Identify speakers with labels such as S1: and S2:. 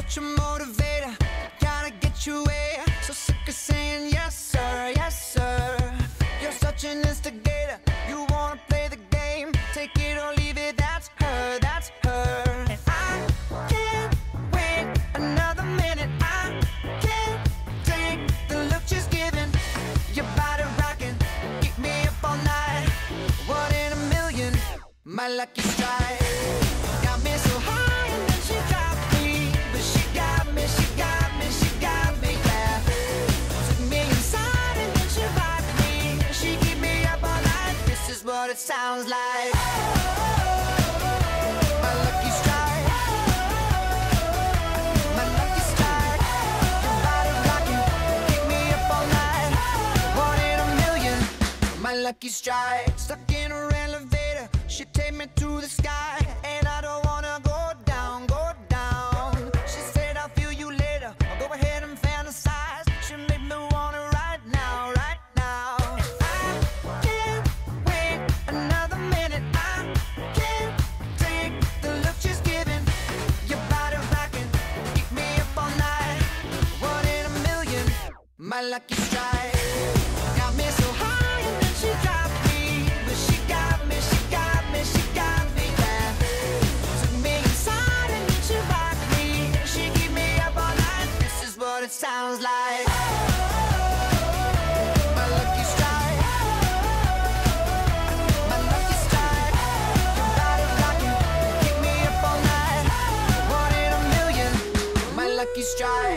S1: such a motivator, gotta get your way. So sick of saying yes sir, yes sir. You're such an instigator, you wanna play the game. Take it or leave it, that's her, that's her. And I can't wait another minute, I can't take the look she's giving. Your body rocking, keep me up all night. One in a million, my lucky strike. Got me so high and then she dropped me. But she got me, she got me, she got me, yeah. Took me inside and then she rocked me. She keep me up all night, this is what it sounds like. My lucky strike. My lucky strike. Your body rocking, keep me up all night. One in a million, my lucky strike. Stuck in her elevator, she take me to the sky. And I don't wanna go down, go down. She said I'll feel you later, I'll go ahead and fantasize. She made me want it right now, right now. And I can't wait another minute, I can't take the look she's giving. Your body rocking, keep me up all night. One in a million, my lucky strike. Got me so high and then she dropped me. But she got me, she got me, she got me, yeah. Took me inside and then she rocked me. She keep me up all night, this is what it sounds like. My lucky strike. My lucky strike. Your body rocking, keep me up all night. One in a million, my lucky strike.